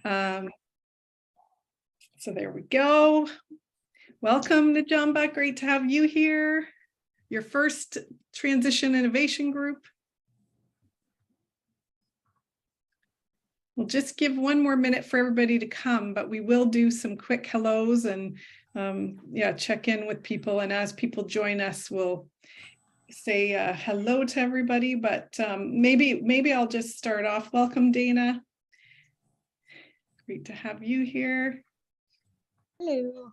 So there we go. Welcome to Jamba. Great to have you here. Your first transition innovation group. We'll just give one more minute for everybody to come, but we will do some quick hellos and check in with people. And as people join us, we'll say hello to everybody, but maybe I'll just start off. Welcome, Dana. Great to have you here. Hello.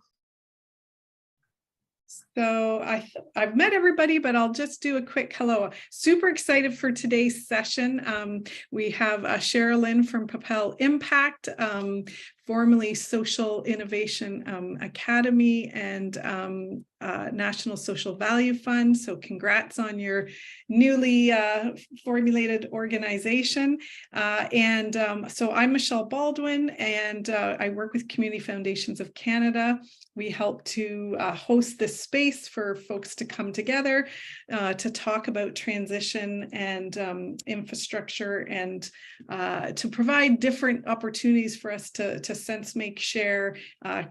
So I've met everybody, but I'll just do a quick hello. Super excited for today's session. We have Cheralyn from Propel Impact, formerly Social Innovation Academy and National Social Value Fund. So congrats on your newly formulated organization. So I'm Michelle Baldwin, and I work with Community Foundations of Canada. We help to host this space for folks to come together to talk about transition and infrastructure, and to provide different opportunities for us to sense, make, share,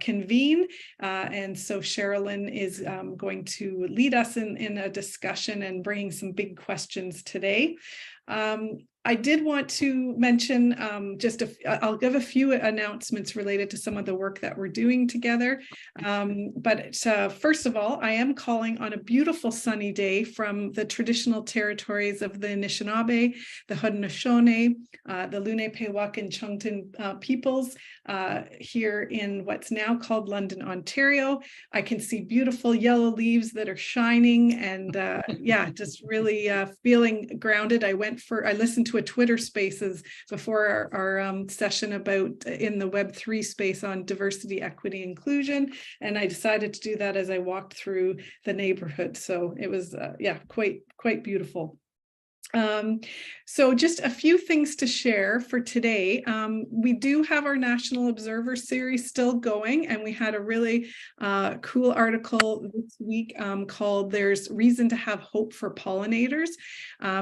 convene. And so Cheralyn is going to lead us in a discussion and bringing some big questions today. I did want to mention I'll give a few announcements related to some of the work that we're doing together. But first of all, I am calling on a beautiful sunny day from the traditional territories of the Anishinaabe, the Haudenosaunee, the Lenape-Pewuk and Chungtun peoples here in what's now called London, Ontario. I can see beautiful yellow leaves that are shining, and just really feeling grounded. I listened to a Twitter Spaces before our session about in the Web3 space on diversity, equity, inclusion, and I decided to do that as I walked through the neighborhood. So it was quite beautiful. So just a few things to share for today. We do have our National Observer series still going, and we had a really cool article this week called "There's Reason to Have Hope for Pollinators."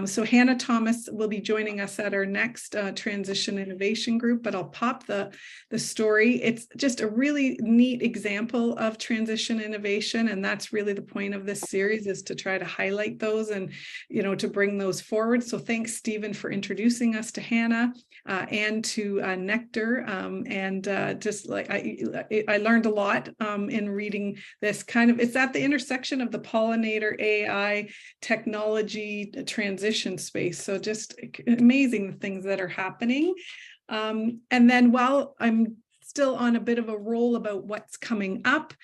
So Hannah Thomas will be joining us at our next Transition Innovation Group, but I'll pop the story. It's just a really neat example of transition innovation, and that's really the point of this series, is to try to highlight those and to bring those forward. So thanks, Stephen, for introducing us to Hannah and to Nectar. I learned a lot in reading this. It's at the intersection of the pollinator, AI, technology, transition space. So just amazing the things that are happening. And then while I'm still on a bit of a roll about what's coming up,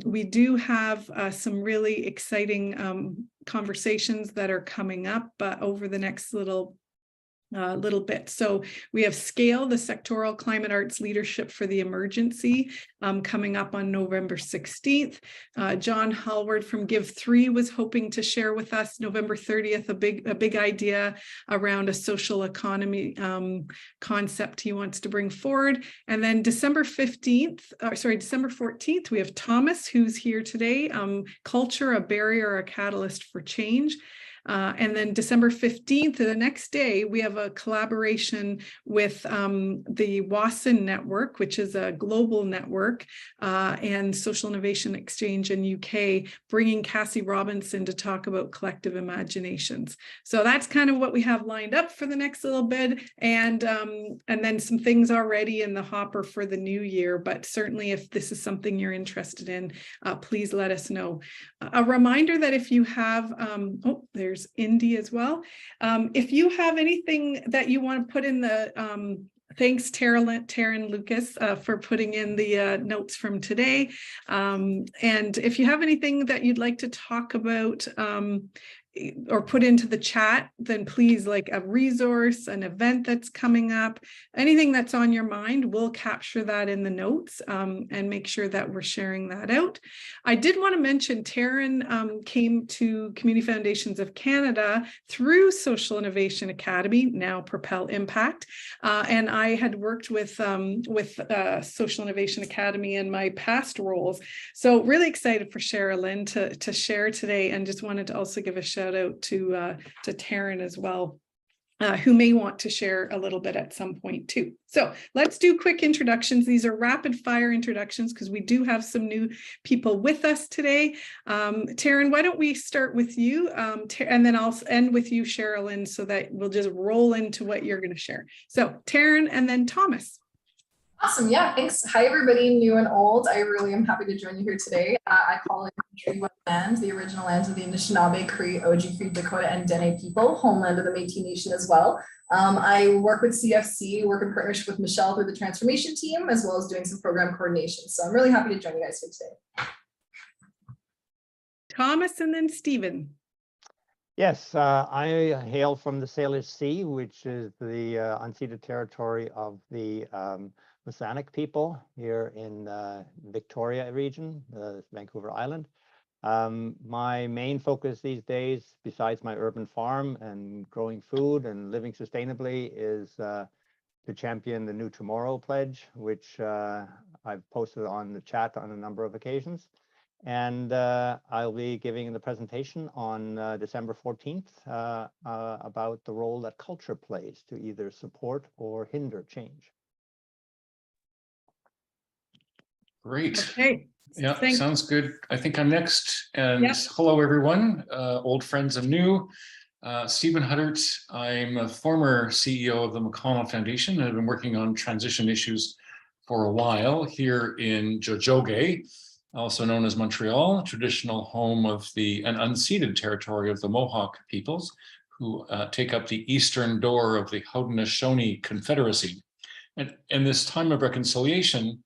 we do have some really exciting conversations that are coming up over the next little bit. So we have SCALE, the Sectoral Climate Arts Leadership for the Emergency, coming up on November 16th. John Hallward from Give3 was hoping to share with us November 30th a big idea around a social economy concept he wants to bring forward. And then December 14th, we have Thomas, who's here today, Culture, a Barrier, a Catalyst for Change. And then December 15th, the next day, we have a collaboration with the WASN Network, which is a global network, and Social Innovation Exchange in UK, bringing Cassie Robinson to talk about collective imaginations. So that's kind of what we have lined up for the next little bit, and then some things already in the hopper for the new year. But certainly, if this is something you're interested in, please let us know. A reminder that if you have, there's Indy as well. If you have anything that you want to put in the, thanks Taryn Lucas for putting in the notes from today. And if you have anything that you'd like to talk about or put into the chat, then please, like a resource, an event that's coming up, anything that's on your mind, we'll capture that in the notes and make sure that we're sharing that out. I did want to mention Taryn came to Community Foundations of Canada through Social Innovation Academy, now Propel Impact, and I had worked with Social Innovation Academy in my past roles. So really excited for Cheralyn to share today, and just wanted to also give a shout out to Taryn as well. who may want to share a little bit at some point too. So let's do quick introductions. These are rapid fire introductions because we do have some new people with us today. Taryn, why don't we start with you, and then I'll end with you, Cheralyn, so that we'll just roll into what you're going to share. So Taryn and then Thomas. Awesome. Yeah, thanks. Hi, everybody, new and old. I really am happy to join you here today. I call it Treaty Land, the original lands of the Anishinaabe, Cree, Oji-Cree, Dakota, and Dene people, homeland of the Métis Nation as well. I work with CFC, work in partnership with Michelle through the transformation team, as well as doing some program coordination. So I'm really happy to join you guys here today. Thomas and then Stephen. Yes, I hail from the Salish Sea, which is the unceded territory of the Masonic people here in Victoria region, Vancouver Island. My main focus these days, besides my urban farm and growing food and living sustainably, is to champion the New Tomorrow pledge, which I've posted on the chat on a number of occasions. And I'll be giving the presentation on December 14th about the role that culture plays to either support or hinder change. Great. Okay. Yeah, Thanks. sounds good. I think I'm next. And Yep. Hello, everyone, old friends and new. Stephen Huddart. I'm a former CEO of the McConnell Foundation and I've been working on transition issues for a while here in Jojoge, also known as Montreal, traditional home of an unceded territory of the Mohawk peoples, who take up the eastern door of the Haudenosaunee Confederacy. And in this time of reconciliation,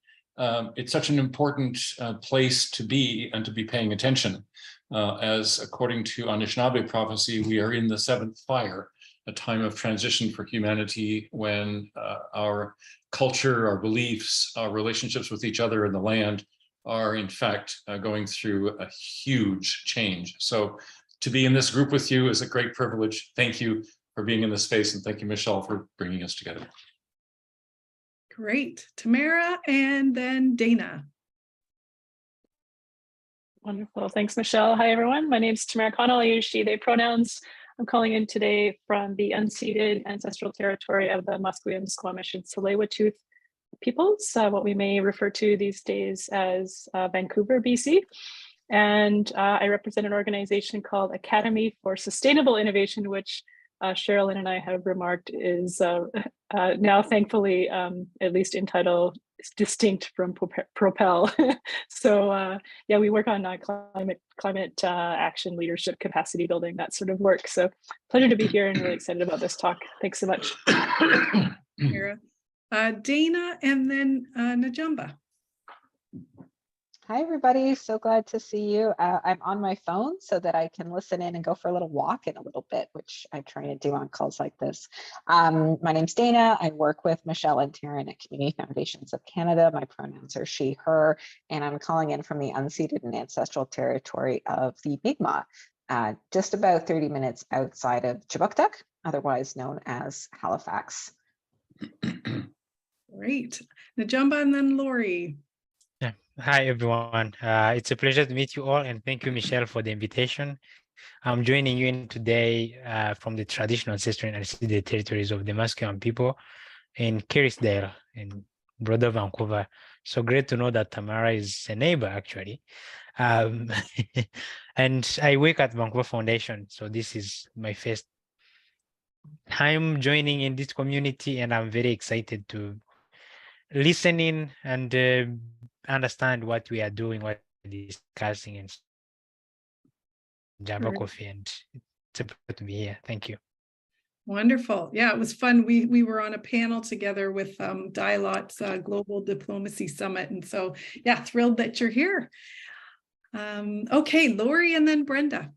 it's such an important place to be and to be paying attention. As according to Anishinaabe prophecy, we are in the seventh fire, a time of transition for humanity when our culture, our beliefs, our relationships with each other and the land are in fact going through a huge change. So to be in this group with you is a great privilege. Thank you for being in this space, and thank you, Michelle, for bringing us together. Great. Tamara and then Dana. Wonderful. Thanks, Michelle. Hi, everyone. My name is Tamara Connell. I use she, they pronouns. I'm calling in today from the unceded ancestral territory of the Musqueam, Squamish, and Tsleil-Waututh peoples, what we may refer to these days as Vancouver, BC. And I represent an organization called Academy for Sustainable Innovation, which Cheralyn and I have remarked is now thankfully, at least in title, distinct from Propel. So yeah, we work on climate action, leadership, capacity building, that sort of work. So pleasure to be here and really excited about this talk. Thanks so much. Dana and then Najamba. Hi, everybody. So glad to see you. I'm on my phone so that I can listen in and go for a little walk in a little bit, which I try to do on calls like this. My name's Dana. I work with Michelle and Taryn at Community Foundations of Canada. My pronouns are she, her, and I'm calling in from the unceded and ancestral territory of the Mi'kmaq, just about 30 minutes outside of Chibuktuk, otherwise known as Halifax. Great. Najamba and then Lori. Yeah. Hi, everyone. It's a pleasure to meet you all, and thank you, Michelle, for the invitation. I'm joining you in today from the traditional ancestral and unceded territories of the Musqueam people in Kerrisdale in broader Vancouver. So great to know that Tamara is a neighbor, actually. And I work at Vancouver Foundation. So this is my first time joining in this community, and I'm very excited to listen in and understand what we are doing, what we're discussing, and Jamba Coffee, and it's a pleasure to be here. Thank you. Wonderful. Yeah, it was fun. We were on a panel together with Dialot's Global Diplomacy Summit. And so, yeah, thrilled that you're here. Okay, Lori and then Brenda.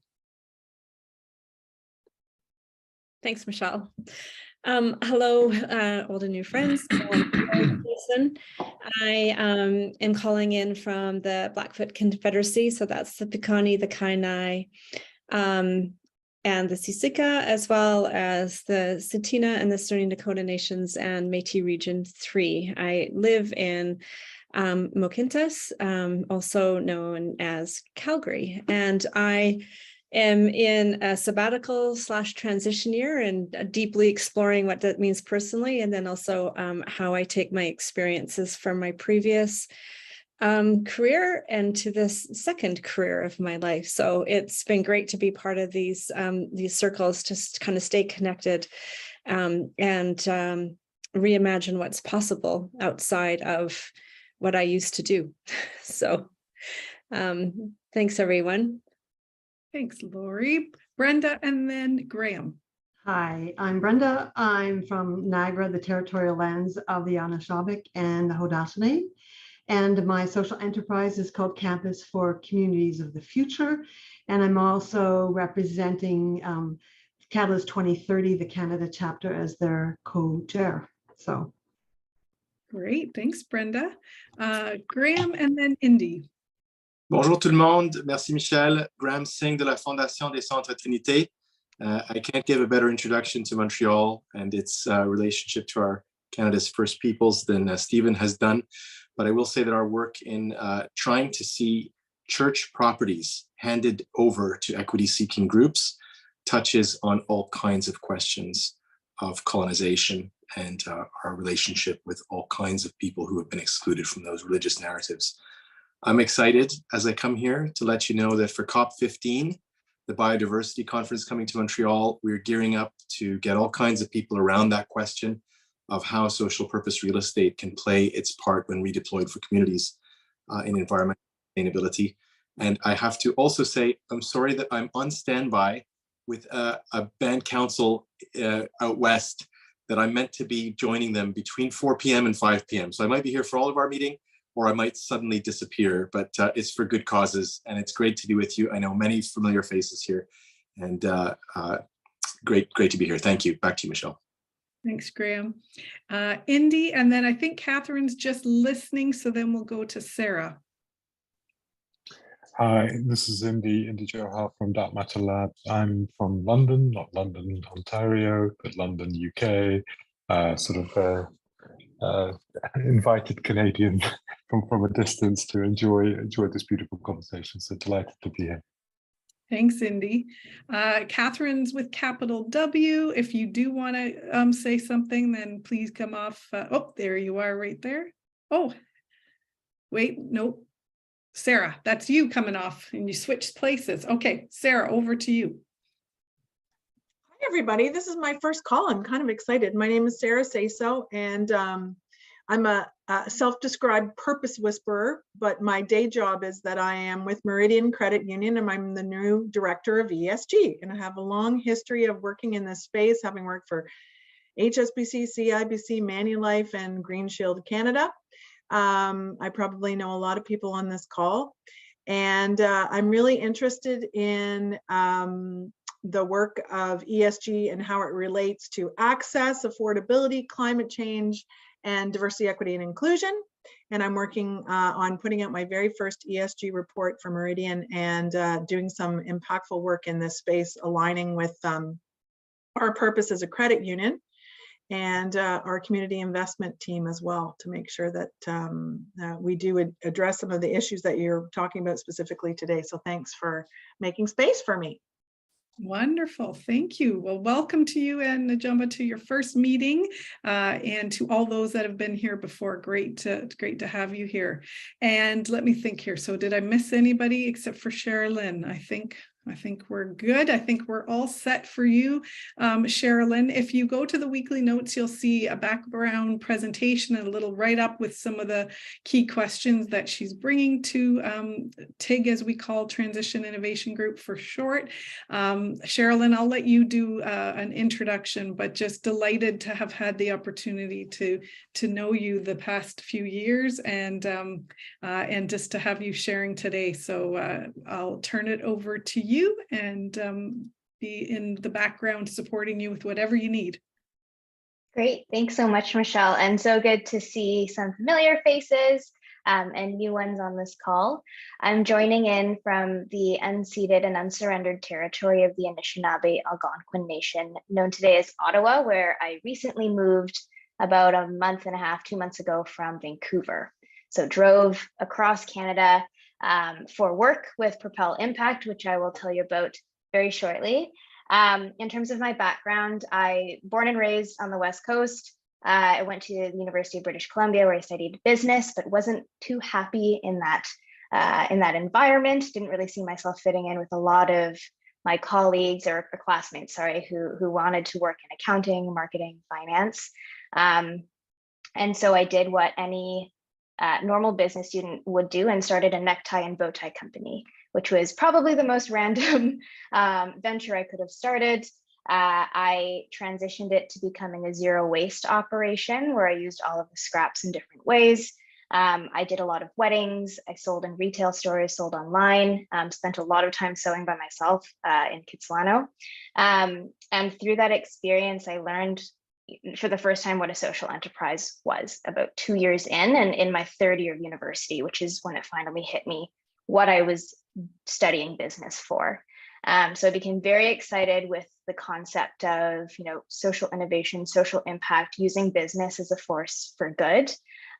Thanks, Michelle. Hello, old and new friends. I am calling in from the Blackfoot Confederacy. So that's the Piikani, the Kainai, and the Siksika, as well as the Tsuut'ina and the Stoney Nakoda Nations and Métis Region 3. I live in Mohkintas, also known as Calgary, and I am in a sabbatical / transition year and deeply exploring what that means personally, and then also how I take my experiences from my previous career and to this second career of my life. So it's been great to be part of these circles, to kind of stay connected and reimagine what's possible outside of what I used to do. So thanks, everyone. Thanks, Lori. Brenda, and then Graham. Hi, I'm Brenda. I'm from Niagara, the territorial lands of the Anishinaabe and the Haudenosaunee. And my social enterprise is called Campus for Communities of the Future. And I'm also representing Catalyst 2030, the Canada chapter, as their co-chair. So. Great, thanks, Brenda. Graham, and then Indy. Bonjour tout le monde. Merci, Michel. Graham Singh de la Fondation des Centres Trinité. I can't give a better introduction to Montreal and its relationship to our Canada's First Peoples than Stephen has done. But I will say that our work in trying to see church properties handed over to equity-seeking groups touches on all kinds of questions of colonization and our relationship with all kinds of people who have been excluded from those religious narratives. I'm excited as I come here to let you know that for COP15, the biodiversity conference coming to Montreal, we're gearing up to get all kinds of people around that question of how social purpose real estate can play its part when redeployed for communities in environmental sustainability. And I have to also say, I'm sorry that I'm on standby with a band council out west that I'm meant to be joining them between 4 p.m. and 5 p.m. So I might be here for all of our meeting, or I might suddenly disappear, but it's for good causes, and it's great to be with you. I know many familiar faces here, and great to be here. Thank you. Back to you, Michelle. Thanks, Graham. Indy, and then I think Catherine's just listening, so then we'll go to Sarah. Hi, this is Indy Johar from Dark Matter Lab. I'm from London, not London, Ontario, but London, UK, invited Canadian from a distance to enjoy this beautiful conversation. So delighted to be here. Thanks, Indy. Catherine's with capital W. If you do want to say something, then please come off. Oh, there you are right there. Oh, wait, nope. Sarah, that's you coming off and you switched places. Okay, Sarah, over to you. Hi, everybody. This is my first call. I'm kind of excited. My name is Sarah Sayso, and I'm a self-described purpose whisperer, but my day job is that I am with Meridian Credit Union, and I'm the new director of ESG. And I have a long history of working in this space, having worked for HSBC, CIBC, Manulife, and Green Shield Canada. I probably know a lot of people on this call, and I'm really interested in the work of ESG and how it relates to access, affordability, climate change, and diversity, equity, and inclusion. And I'm working on putting out my very first ESG report for Meridian and doing some impactful work in this space, aligning with our purpose as a credit union and our community investment team as well, to make sure that we do address some of the issues that you're talking about specifically today. So thanks for making space for me. Wonderful, thank you. Well, welcome to you and Najamba to your first meeting, and to all those that have been here before. Great to have you here. And let me think here. So did I miss anybody except for Cheralyn? I think we're good. I think we're all set for you, Cheralyn. If you go to the weekly notes, you'll see a background presentation and a little write-up with some of the key questions that she's bringing to TIG, as we call Transition Innovation Group for short. Cheralyn, I'll let you do an introduction, but just delighted to have had the opportunity to know you the past few years, and just to have you sharing today. So I'll turn it over to you and be in the background supporting you with whatever you need. Great, thanks so much, Michelle. And so good to see some familiar faces and new ones on this call. I'm joining in from the unceded and unsurrendered territory of the Anishinaabe Algonquin Nation, known today as Ottawa, where I recently moved about a month and a half, 2 months ago from Vancouver. So drove across Canada for work with Propel Impact, which I will tell you about very shortly. In terms of my background, born and raised on the West Coast. I went to the University of British Columbia where I studied business, but wasn't too happy in that environment. Didn't really see myself fitting in with a lot of my colleagues or classmates, sorry, who wanted to work in accounting, marketing, finance. And so I did what any normal business student would do and started a necktie and bow tie company, which was probably the most random venture I could have started. I transitioned it to becoming a zero waste operation where I used all of the scraps in different ways. I did a lot of weddings. I sold in retail stores, sold online, spent a lot of time sewing by myself in Kitsilano. And through that experience, I learned for the first time what a social enterprise was about 2 years in, and in my third year of university, which is when it finally hit me what I was studying business for. So I became very excited with the concept of, social innovation, social impact, using business as a force for good.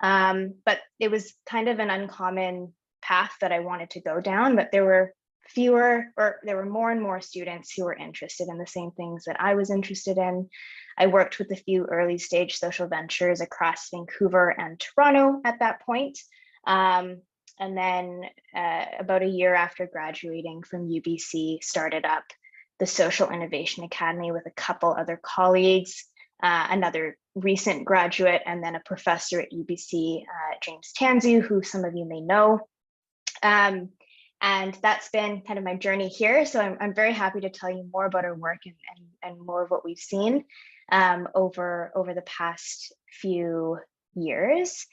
But it was kind of an uncommon path that I wanted to go down, but there were more and more students who were interested in the same things that I was interested in. I worked with a few early stage social ventures across Vancouver and Toronto at that point. And then about a year after graduating from UBC, started up the Social Innovation Academy with a couple other colleagues, another recent graduate, and then a professor at UBC, James Tanzu, who some of you may know. And that's been kind of my journey here. So I'm very happy to tell you more about our work and more of what we've seen over the past few years.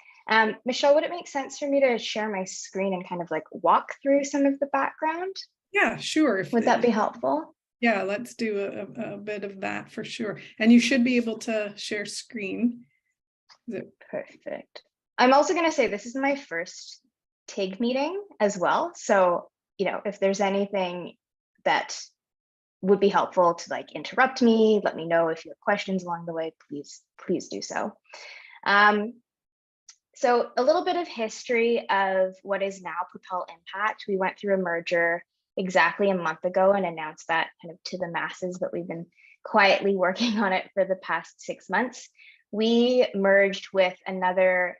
Michelle, would it make sense for me to share my screen and kind of like walk through some of the background? Yeah, sure. Would that be helpful? Yeah, let's do a bit of that for sure. And you should be able to share screen. Perfect. I'm also going to say this is my first TIG meeting as well. So, if there's anything that would be helpful to like interrupt me, let me know if you have questions along the way, please do so. So a little bit of history of what is now Propel Impact. We went through a merger exactly a month ago and announced that kind of to the masses, but we've been quietly working on it for the past 6 months. We merged with another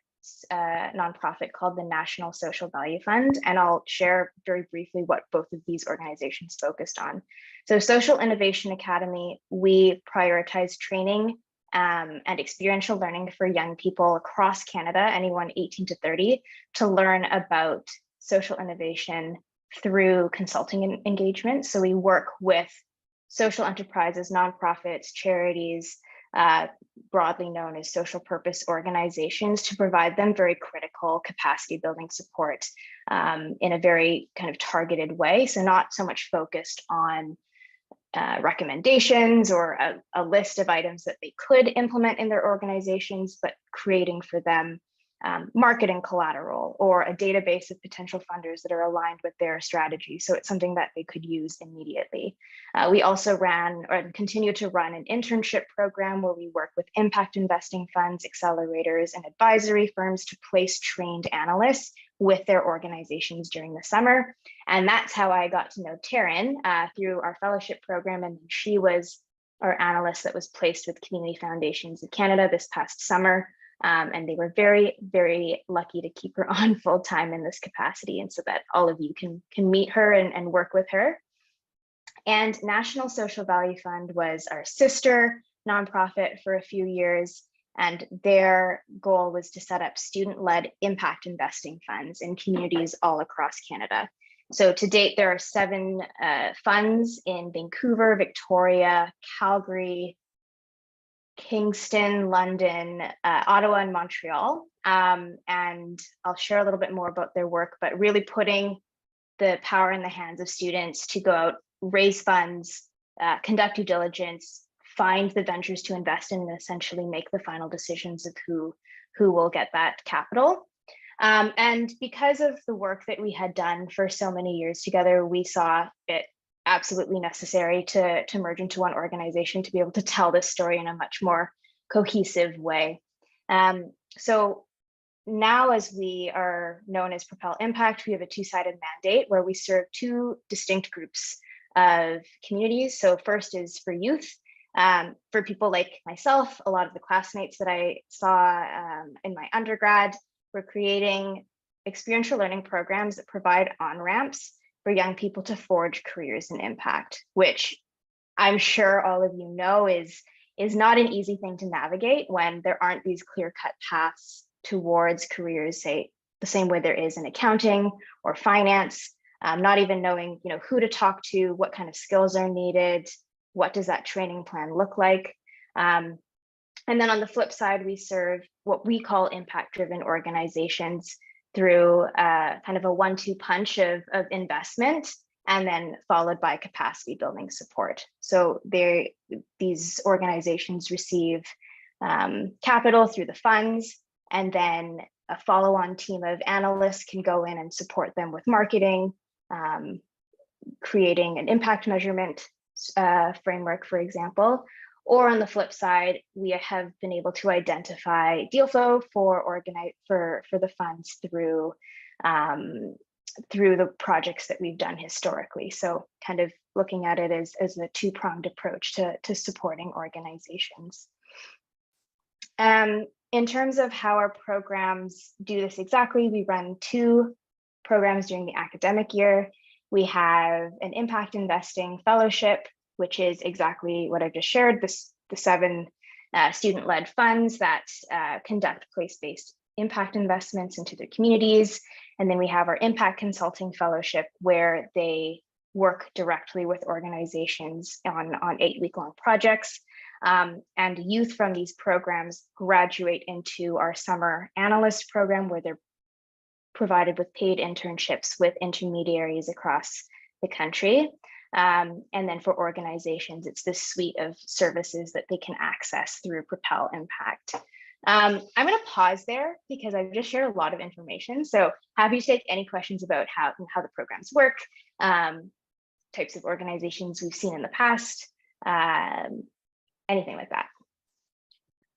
nonprofit called the National Social Value Fund, and I'll share very briefly what both of these organizations focused on. So Social Innovation Academy, we prioritize training and experiential learning for young people across Canada, anyone 18 to 30, to learn about social innovation through consulting engagement. So we work with social enterprises, nonprofits, charities, broadly known as social purpose organizations, to provide them very critical capacity building support in a very kind of targeted way. So not so much focused on recommendations or a list of items that they could implement in their organizations, but creating for them marketing collateral or a database of potential funders that are aligned with their strategy. So it's something that they could use immediately. We also ran or continue to run an internship program where we work with impact investing funds, accelerators, and advisory firms to place trained analysts with their organizations during the summer. And that's how I got to know Taryn through our fellowship program. And she was our analyst that was placed with Community Foundations of Canada this past summer. And they were very, very lucky to keep her on full time in this capacity, and so that all of you can meet her and work with her. And National Social Value Fund was our sister nonprofit for a few years, and their goal was to set up student-led impact investing funds in communities all across Canada. So to date, there are 7 funds in Vancouver, Victoria, Calgary, Kingston, London, Ottawa, and Montreal. And I'll share a little bit more about their work, but really putting the power in the hands of students to go out, raise funds, conduct due diligence, find the ventures to invest in, and essentially make the final decisions of who will get that capital. And because of the work that we had done for so many years together, we saw it absolutely necessary to merge into one organization to be able to tell this story in a much more cohesive way. So now, as we are known as Propel Impact, we have a 2-sided mandate where we serve 2 distinct groups of communities. So first is for youth. For people like myself, a lot of the classmates that I saw in my undergrad, we're creating experiential learning programs that provide on-ramps for young people to forge careers in impact, which I'm sure all of you know is not an easy thing to navigate when there aren't these clear-cut paths towards careers, say the same way there is in accounting or finance, not even knowing, you know, who to talk to, what kind of skills are needed, what does that training plan look like? And then on the flip side, we serve what we call impact-driven organizations through kind of a 1-2 punch of investment, and then followed by capacity building support. So these organizations receive capital through the funds, and then a follow-on team of analysts can go in and support them with marketing, creating an impact measurement framework, for example. Or on the flip side, we have been able to identify deal flow for the funds through the projects that we've done historically. So kind of looking at it as a two-pronged approach to supporting organizations. In terms of how our programs do this exactly, we run 2 programs during the academic year. We have an impact investing fellowship, which is exactly what I've just shared, the 7 student-led funds that conduct place-based impact investments into their communities. And then we have our impact consulting fellowship, where they work directly with organizations on 8-week-long projects. And youth from these programs graduate into our summer analyst program, where they're provided with paid internships with intermediaries across the country. And then for organizations, it's this suite of services that they can access through Propel Impact. I'm going to pause there because I've just shared a lot of information. So happy to take any questions about how the programs work, types of organizations we've seen in the past, anything like that.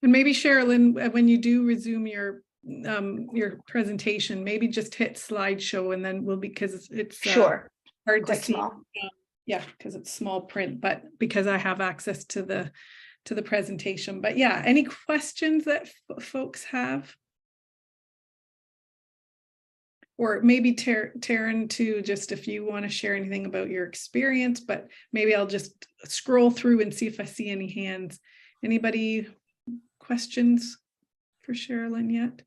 And maybe Cheralyn, when you do resume your presentation, maybe just hit slideshow, and then because it's sure hard quite to see. Small. Yeah, because it's small print, but because I have access to the presentation. But yeah, any questions that folks have? Or maybe Taryn too, just if you want to share anything about your experience, but maybe I'll just scroll through and see if I see any hands. Anybody questions for Cheralyn yet?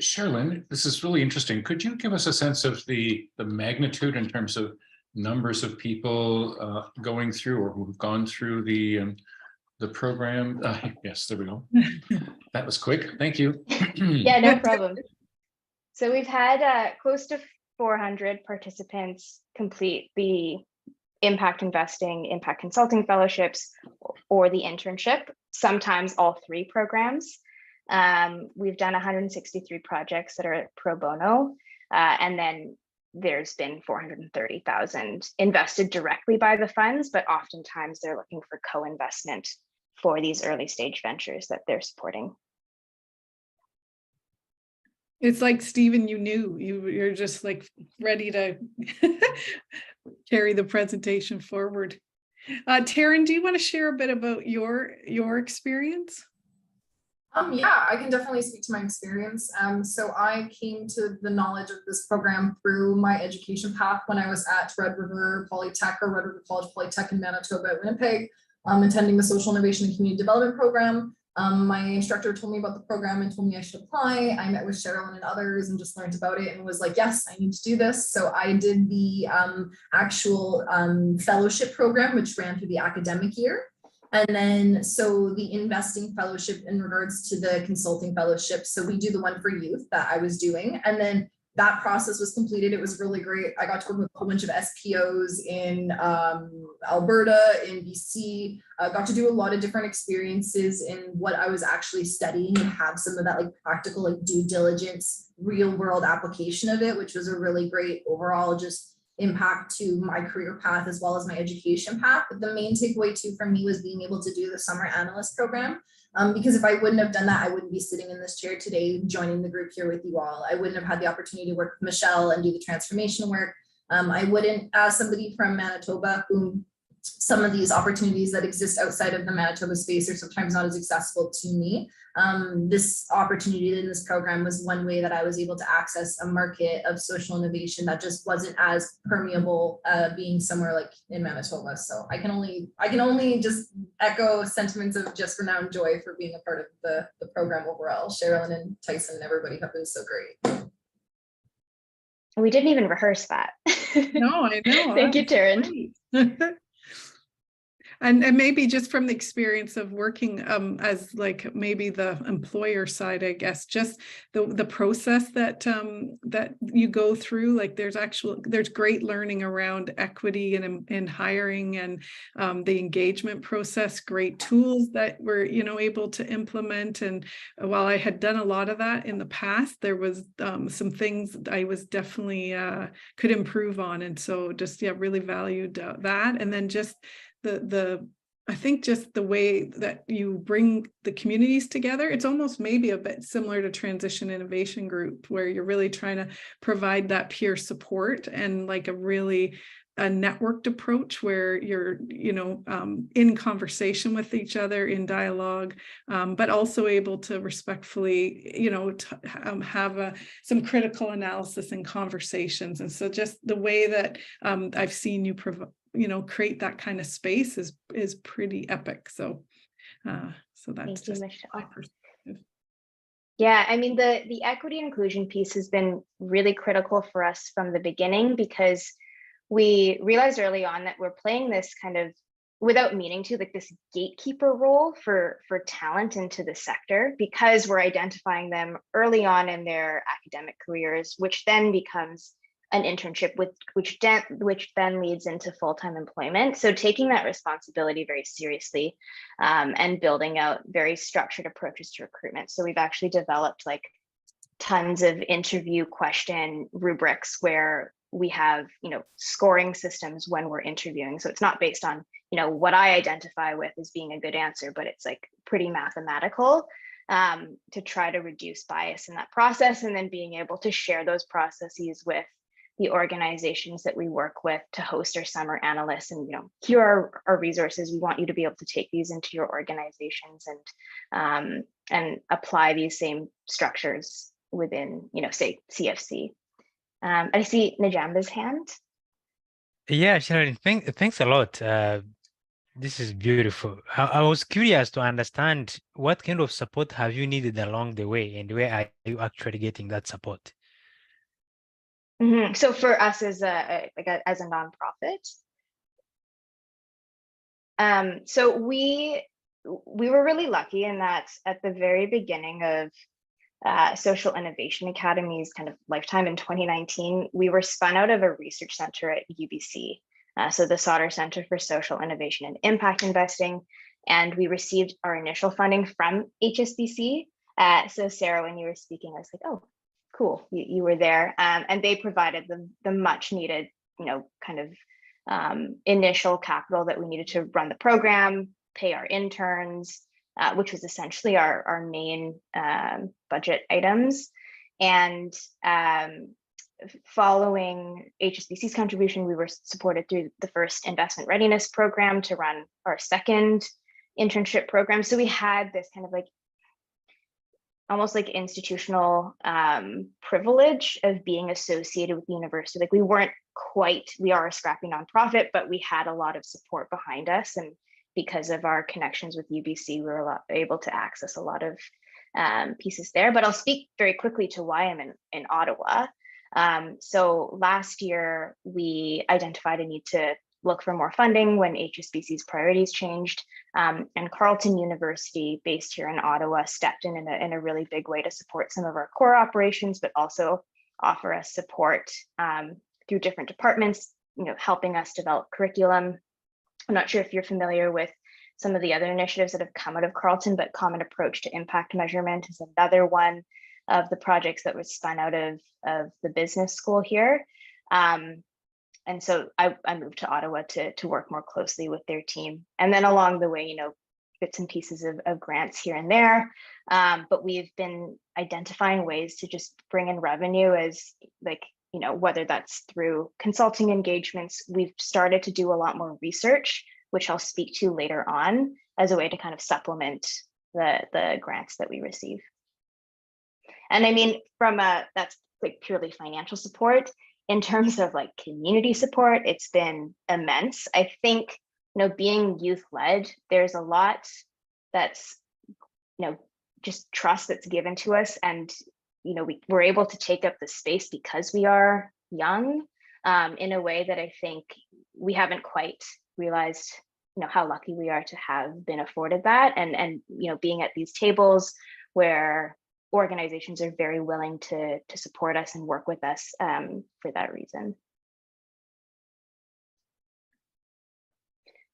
Cheralyn, this is really interesting. Could you give us a sense of the magnitude in terms of numbers of people going through or who've gone through the program? Yes, there we go. That was quick. Thank you. Yeah, no problem. So we've had close to 400 participants complete the impact investing, impact consulting fellowships, or the internship, sometimes all 3 programs. We've done 163 projects that are pro bono, and then there's been 430,000 invested directly by the funds, but oftentimes they're looking for co-investment for these early stage ventures that they're supporting. It's like, Stephen, you're just like ready to carry the presentation forward. Taryn, do you want to share a bit about your experience? Yeah, I can definitely speak to my experience. So I came to the knowledge of this program through my education path when I was at Red River Polytech, or Red River College Polytech in Manitoba, Winnipeg, attending the Social Innovation and Community Development Program. My instructor told me about the program and told me I should apply. I met with Cheralyn and others and just learned about it and was like, yes, I need to do this. So I did the actual fellowship program, which ran through the academic year. And then, so the investing fellowship in regards to the consulting fellowship. So we do the one for youth that I was doing. And then that process was completed. It was really great. I got to work with a whole bunch of SPOs in Alberta, in BC. Got to do a lot of different experiences in what I was actually studying and have some of that like practical, like due diligence, real world application of it, which was a really great overall just impact to my career path as well as my education path. But the main takeaway too from me was being able to do the summer analyst program, because if I wouldn't have done that, I wouldn't be sitting in this chair today joining the group here with you all. I wouldn't have had the opportunity to work with Michelle and do the transformation work. I wouldn't, as somebody from Manitoba, who some of these opportunities that exist outside of the Manitoba space are sometimes not as accessible to me. This opportunity in this program was one way that I was able to access a market of social innovation that just wasn't as permeable being somewhere like in Manitoba. So I can only just echo sentiments of just renowned joy for being a part of the program overall. Cheralyn and Tyson and everybody have been so great. We didn't even rehearse that. No, I know. Thank you, Taryn. And maybe just from the experience of working as like maybe the employer side, I guess, just the process that that you go through, like there's great learning around equity and in hiring and the engagement process, great tools that we're, you know, able to implement. And while I had done a lot of that in the past, there was some things I was definitely could improve on. And so just, yeah, really valued that. And then just I think just the way that you bring the communities together, it's almost maybe a bit similar to Transition Innovation Group, where you're really trying to provide that peer support and like a networked approach where you're, you know, in conversation with each other, in dialogue, but also able to respectfully, you know, have some critical analysis and conversations. And so just the way that I've seen you create that kind of space is pretty epic. So that's just my perspective. Yeah, I mean, the equity inclusion piece has been really critical for us from the beginning, because we realized early on that we're playing this kind of, without meaning to, like this gatekeeper role for talent into the sector, because we're identifying them early on in their academic careers, which then becomes an internship, which then leads into full-time employment. So taking that responsibility very seriously, and building out very structured approaches to recruitment. So we've actually developed like tons of interview question rubrics where we have, you know, scoring systems when we're interviewing. So it's not based on, you know, what I identify with as being a good answer, but it's like pretty mathematical, to try to reduce bias in that process, and then being able to share those processes with the organizations that we work with to host our summer analysts. And, you know, here are our resources. We want you to be able to take these into your organizations and apply these same structures within, you know, say CFC. I see Najamba's hand. Yeah, Cheralyn, thanks a lot. This is beautiful. I was curious to understand what kind of support have you needed along the way, and where are you actually getting that support? Mm-hmm. So for us as a nonprofit, so we were really lucky in that at the very beginning of Social Innovation Academy's kind of lifetime in 2019, we were spun out of a research center at UBC, so the Sauder Center for Social Innovation and Impact Investing, and we received our initial funding from HSBC. So Sarah, when you were speaking, I was like, oh, cool, you were there, and they provided the much needed, you know, kind of initial capital that we needed to run the program, pay our interns, which was essentially our main budget items. And following HSBC's contribution, we were supported through the first investment readiness program to run our second internship program. So we had this kind of like almost like institutional privilege of being associated with the university. Like we are a scrappy nonprofit, but we had a lot of support behind us. And because of our connections with UBC, we were able to access a lot of pieces there. But I'll speak very quickly to why I'm in Ottawa. So last year, we identified a need to look for more funding when HSBC's priorities changed. And Carleton University, based here in Ottawa, stepped in a really big way to support some of our core operations, but also offer us support through different departments, you know, helping us develop curriculum. I'm not sure if you're familiar with some of the other initiatives that have come out of Carleton, but Common Approach to Impact Measurement is another one of the projects that was spun out of the business school here. And so I moved to Ottawa to work more closely with their team. And then along the way, you know, bits and pieces of grants here and there. But we've been identifying ways to just bring in revenue as like whether that's through consulting engagements, we've started to do a lot more research, which I'll speak to later on as a way to kind of supplement the grants that we receive. And I mean, that's like purely financial support. In terms of like community support, it's been immense. I think, being youth-led, there's a lot that's, just trust that's given to us. And, we're able to take up the space because we are young, in a way that I think we haven't quite realized, how lucky we are to have been afforded that. And being at these tables where organizations are very willing to support us and work with us for that reason.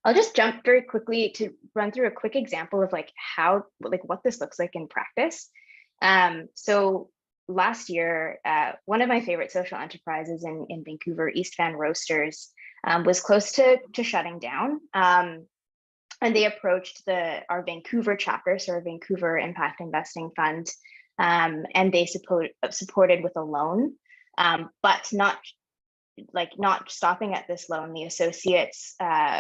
I'll just jump very quickly to run through a quick example of what this looks like in practice. So last year, one of my favorite social enterprises in Vancouver, East Van Roasters, was close to shutting down. And they approached our Vancouver chapter, so our Vancouver Impact Investing Fund, and they supported with a loan, but not stopping at this loan. The associates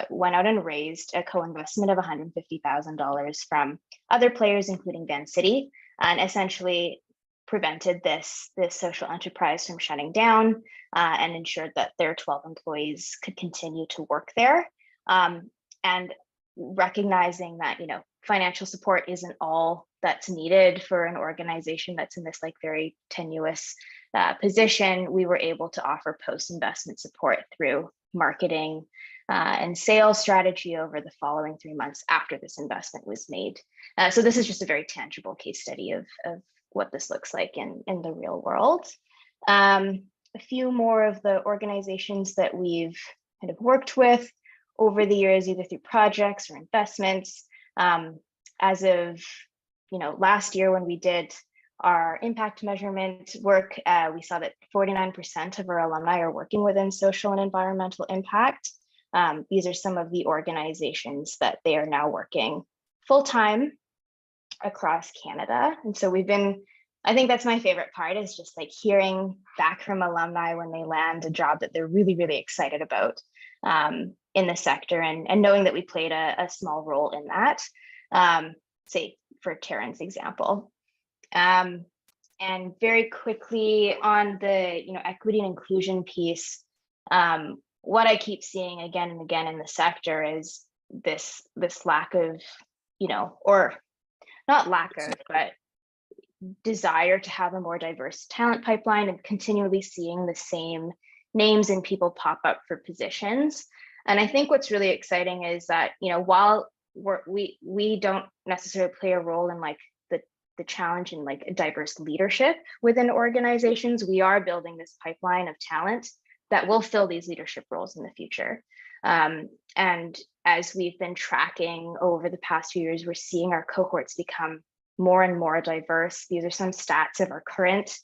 went out and raised a co-investment of $150,000 from other players, including Van City, and essentially prevented this social enterprise from shutting down, and ensured that their 12 employees could continue to work there. And recognizing that, financial support isn't all that's needed for an organization that's in this very tenuous position, we were able to offer post-investment support through marketing and sales strategy over the following 3 months after this investment was made. So this is just a very tangible case study of what this looks like in the real world. A few more of the organizations that we've kind of worked with over the years, either through projects or investments. As of last year, when we did our impact measurement work, we saw that 49% of our alumni are working within social and environmental impact. These are some of the organizations that they are now working full-time across Canada. And so I think that's my favorite part, is just hearing back from alumni when they land a job that they're really, really excited about in the sector, and knowing that we played a small role in that, say for Taryn's example. And very quickly on the equity and inclusion piece, what I keep seeing again and again in the sector is this lack of, or not lack of, but desire to have a more diverse talent pipeline, and continually seeing the same names and people pop up for positions. And I think what's really exciting is that, while we don't necessarily play a role in the challenge in diverse leadership within organizations, we are building this pipeline of talent that will fill these leadership roles in the future. And as we've been tracking over the past few years, we're seeing our cohorts become more and more diverse. These are some stats of our current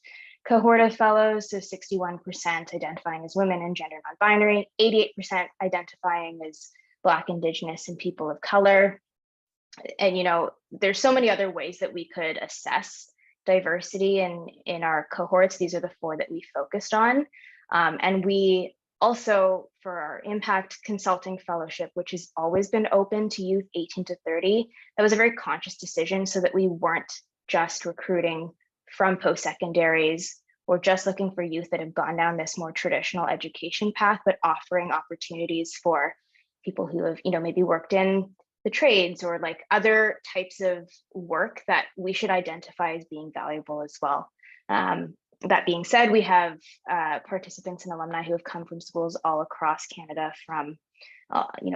cohort of fellows. So 61% identifying as women and gender non-binary, 88% identifying as Black, Indigenous, and people of color. And there's so many other ways that we could assess diversity in our cohorts. These are the 4 that we focused on. And we also, for our impact consulting fellowship, which has always been open to youth 18 to 30, that was a very conscious decision, so that we weren't just recruiting from post-secondaries or just looking for youth that have gone down this more traditional education path, but offering opportunities for people who have, maybe worked in the trades or other types of work that we should identify as being valuable as well. That being said, we have participants and alumni who have come from schools all across Canada, from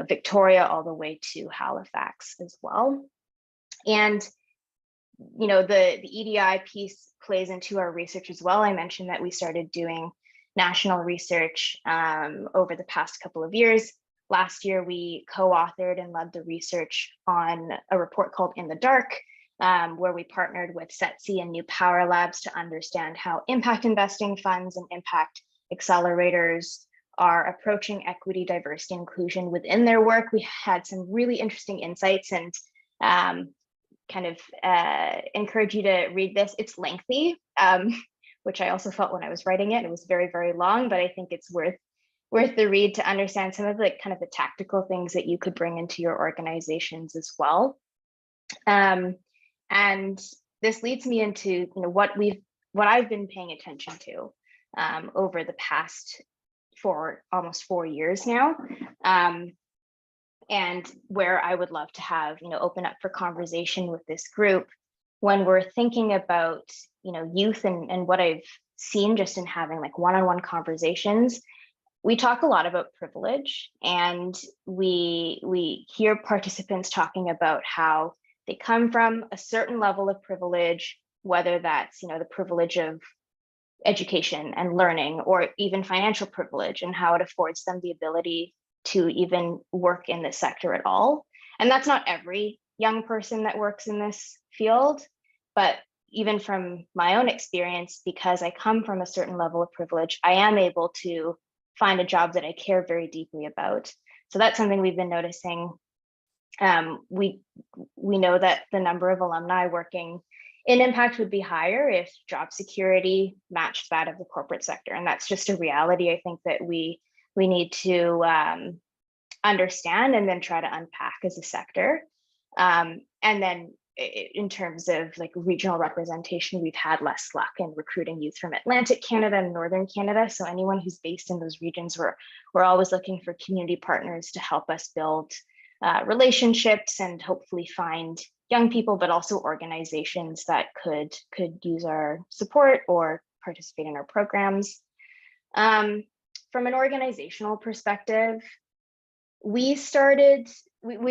Victoria all the way to Halifax as well. And the EDI piece plays into our research as well. I mentioned that we started doing national research over the past couple of years. Last year, we co-authored and led the research on a report called In the Dark, where we partnered with SETC and New Power Labs to understand how impact investing funds and impact accelerators are approaching equity, diversity, inclusion within their work. We had some really interesting insights, and encourage you to read this. It's lengthy. which I also felt when I was writing it. It was very, very long, but I think it's worth the read to understand some of the kind of the tactical things that you could bring into your organizations as well. And this leads me into what I've been paying attention to over the past almost 4 years now, and where I would love to have open up for conversation with this group when we're thinking about youth and what I've seen just in having like one-on-one conversations. We talk a lot about privilege, and we hear participants talking about how they come from a certain level of privilege, whether that's the privilege of education and learning, or even financial privilege, and how it affords them the ability to even work in this sector at all. And that's not every young person that works in this field, but even from my own experience, because I come from a certain level of privilege, I am able to find a job that I care very deeply about. So that's something we've been noticing. We know that the number of alumni working in impact would be higher if job security matched that of the corporate sector. And that's just a reality, I think, that we need to understand and then try to unpack as a sector. And then in terms of like regional representation, we've had less luck in recruiting youth from Atlantic Canada and Northern Canada. So anyone who's based in those regions, we're always looking for community partners to help us build relationships and hopefully find young people, but also organizations that could use our support or participate in our programs. From an organizational perspective, we've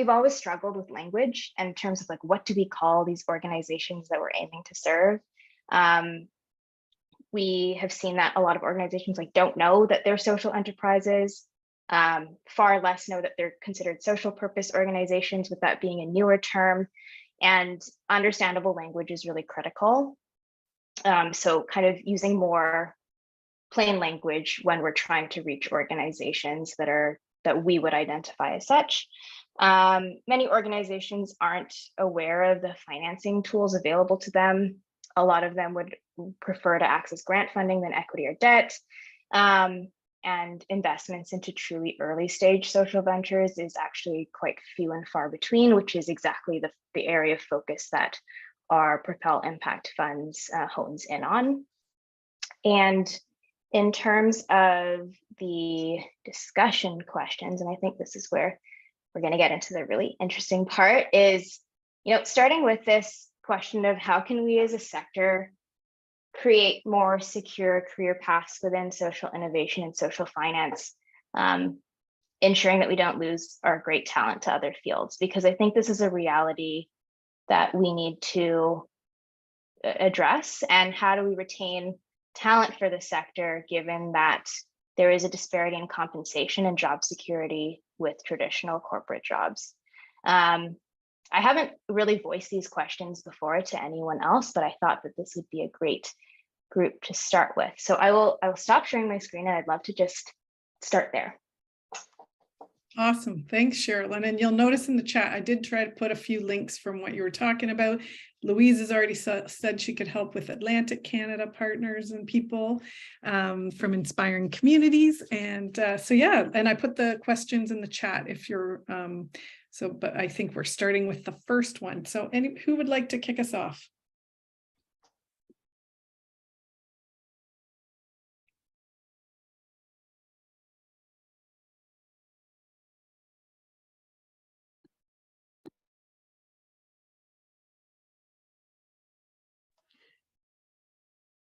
always struggled with language in terms of like, what do we call these organizations that we're aiming to serve? We have seen that a lot of organizations like don't know that they're social enterprises, far less know that they're considered social purpose organizations, with that being a newer term, and understandable language is really critical. So kind of using more plain language when we're trying to reach organizations that we would identify as such. Many organizations aren't aware of the financing tools available to them. A lot of them would prefer to access grant funding than equity or debt. And investments into truly early stage social ventures is actually quite few and far between, which is exactly the area of focus that our Propel Impact Funds hones in on. And in terms of the discussion questions, and I think this is where we're going to get into the really interesting part, is starting with this question of how can we as a sector create more secure career paths within social innovation and social finance, ensuring that we don't lose our great talent to other fields, because I think this is a reality that we need to address. And how do we retain talent for the sector, given that there is a disparity in compensation and job security with traditional corporate jobs? I haven't really voiced these questions before to anyone else, but I thought that this would be a great group to start with. So I will stop sharing my screen, and I'd love to just start there. Awesome. Thanks, Cheralyn. And you'll notice in the chat, I did try to put a few links from what you were talking about. Louise has already said she could help with Atlantic Canada partners and people from Inspiring Communities. And so, yeah, and I put the questions in the chat if you're, but I think we're starting with the first one. So who would like to kick us off?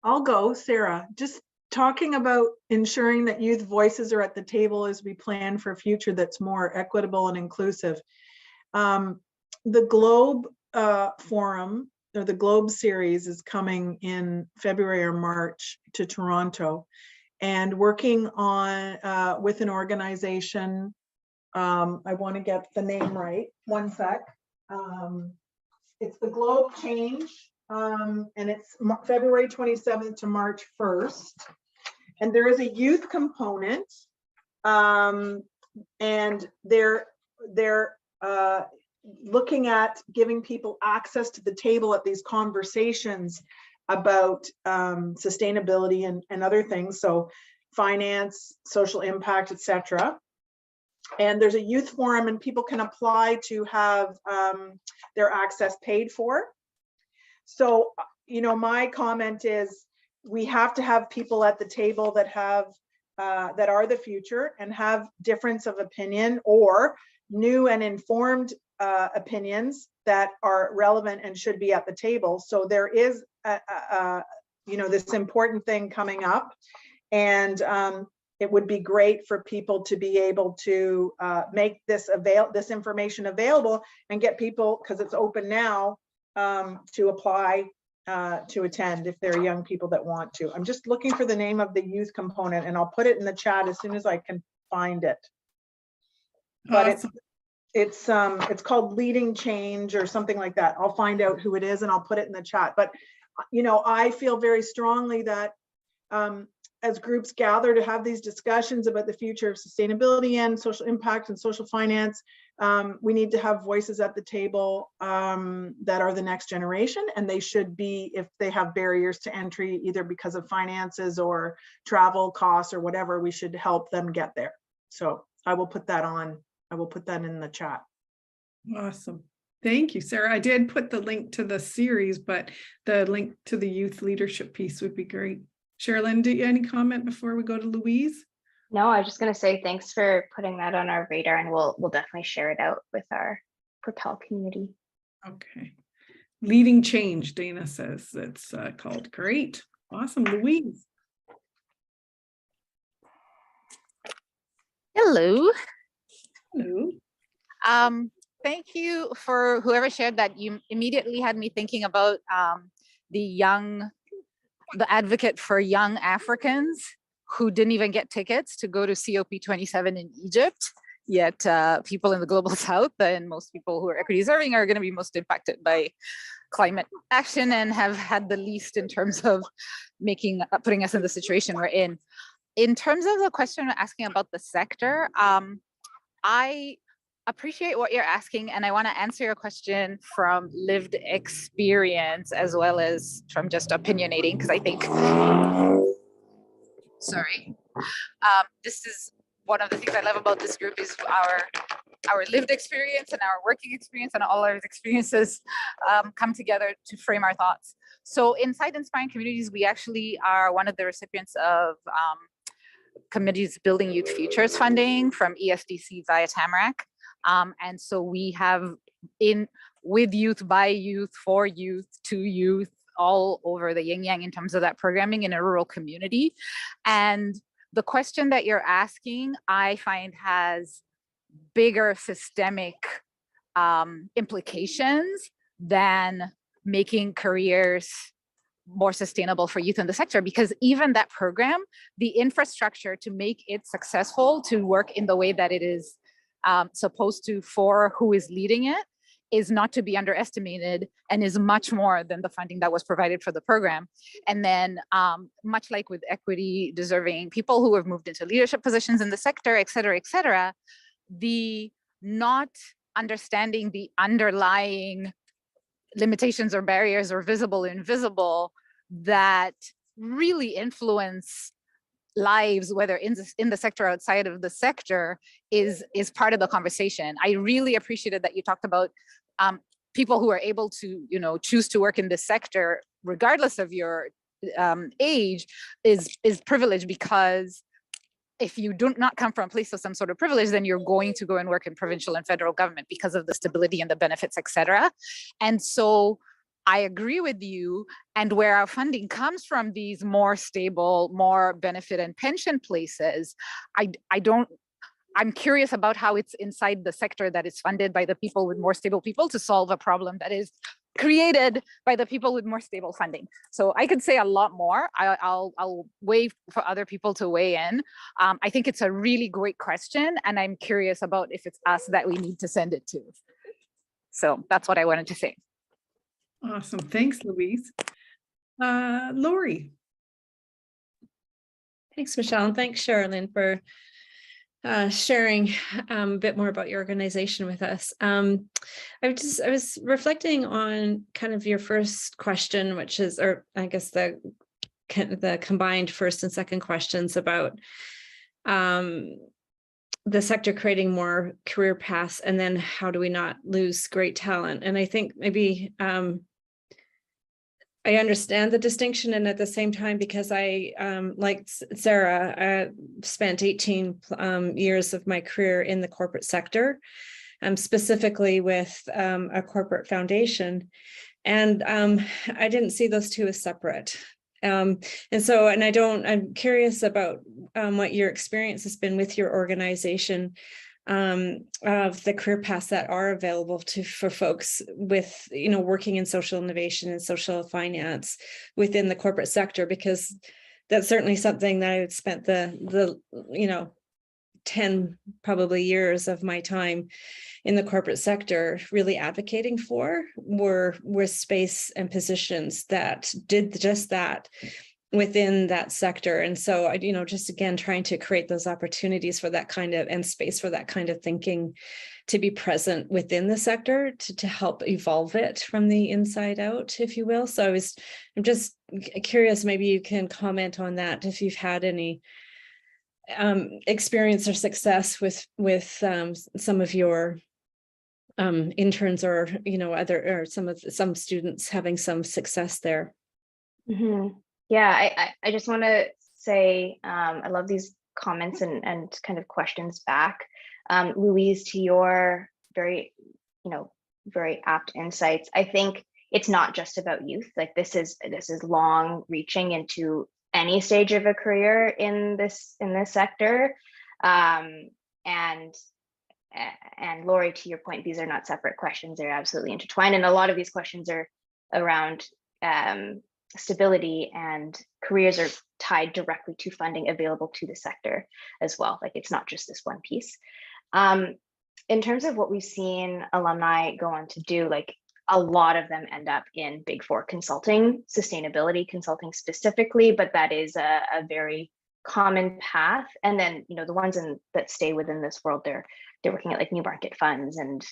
I'll go, Sarah. Just talking about ensuring that youth voices are at the table as we plan for a future that's more equitable and inclusive. The Globe Forum, or the Globe series, is coming in February or March to Toronto, and working on with an organization. I want to get the name right. One sec. It's the Globe Change. And it's February 27th to March 1st. And there is a youth component. And they're looking at giving people access to the table at these conversations about sustainability and other things. So finance, social impact, etc. And there's a youth forum, and people can apply to have their access paid for. So, you know, my comment is we have to have people at the table that have that are the future and have difference of opinion or new and informed opinions that are relevant and should be at the table. So there is you know, this important thing coming up, and it would be great for people to be able to make this information available and get people, because it's open now, to apply to attend if there are young people that want to. I'm just looking for the name of the youth component, and I'll put it in the chat as soon as I can find it. But Awesome. it's called Leading Change or something like that. I'll find out who it is and I'll put it in the chat. But you know, I feel very strongly that as groups gather to have these discussions about the future of sustainability and social impact and social finance, we need to have voices at the table that are the next generation, and they should be, if they have barriers to entry, either because of finances or travel costs or whatever, we should help them get there. So I will put that on, I will put that in the chat. Awesome. Thank you, Sarah. I did put the link to the series, but the link to the youth leadership piece would be great. Cheralyn, do you any comment before we go to Louise? No, I was just going to say thanks for putting that on our radar, and we'll definitely share it out with our Propel community. Okay. Leading Change, Dana says it's called. Great. Awesome. Louise. Hello. Hello. Thank you for whoever shared that. You immediately had me thinking about the advocate for young Africans who didn't even get tickets to go to COP27 in Egypt, yet people in the global south and most people who are equity deserving are going to be most impacted by climate action and have had the least in terms of putting us in the situation we're in. In terms of the question asking about the sector, I appreciate what you're asking, and I want to answer your question from lived experience as well as from just opinionating, because I think, this is one of the things I love about this group is our lived experience and our working experience and all our experiences come together to frame our thoughts. So inside Inspiring Communities, we actually are one of the recipients of Committee's Building Youth Futures funding from ESDC via Tamarack. And so we have with youth, by youth, for youth, to youth, all over the yin yang in terms of that programming in a rural community. And the question that you're asking, I find has bigger systemic implications than making careers more sustainable for youth in the sector, because even that program, the infrastructure to make it successful, to work in the way that it is supposed to for who is leading it, is not to be underestimated and is much more than the funding that was provided for the program. And then much like with equity deserving people who have moved into leadership positions in the sector, et cetera, the not understanding the underlying limitations or barriers or visible or invisible that really influence lives, whether in the sector or outside of the sector, is part of the conversation. I really appreciated that you talked about people who are able to, choose to work in this sector, regardless of your age, is privileged, because if you do not come from a place of some sort of privilege, then you're going to go and work in provincial and federal government because of the stability and the benefits, et cetera. And so I agree with you. And where our funding comes from, these more stable, more benefit and pension places, I'm curious about how it's inside the sector that is funded by the people with more stable people to solve a problem that is created by the people with more stable funding. So I could say a lot more. I'll wait for other people to weigh in. I think it's a really great question, and I'm curious about if it's us that we need to send it to. So that's what I wanted to say. Awesome. Thanks, Louise. Lori. Thanks, Michelle, and thanks, Cheralyn, for sharing a bit more about your organization with us. I was reflecting on kind of your first question, which is, or I guess the combined first and second questions about the sector creating more career paths, and then how do we not lose great talent? And I think maybe I understand the distinction, and at the same time, because I, like Sarah, spent 18 years of my career in the corporate sector, specifically with a corporate foundation, and I didn't see those two as separate. I'm curious about what your experience has been with your organization of the career paths that are available for folks with, working in social innovation and social finance within the corporate sector, because that's certainly something that I've spent the 10 probably years of my time in the corporate sector really advocating for, were space and positions that did just that within that sector. And so I, just again, trying to create those opportunities for that kind of, and space for that kind of thinking to be present within the sector to help evolve it from the inside out, if you will. So I'm just curious, maybe you can comment on that, if you've had any experience or success with some of your interns, or other, or some students having some success there. Mm-hmm. Yeah, I just want to say I love these comments and kind of questions back. Louise, to your very apt insights. I think it's not just about youth. Like this is long reaching into any stage of a career in this sector. And Lori, to your point, these are not separate questions. They're absolutely intertwined. And a lot of these questions are around stability, and careers are tied directly to funding available to the sector as well. Like it's not just this one piece. In terms of what we've seen alumni go on to do, like a lot of them end up in Big Four consulting, sustainability consulting specifically, but that is a very common path. And then, the ones that stay within this world, they're working at like new market funds and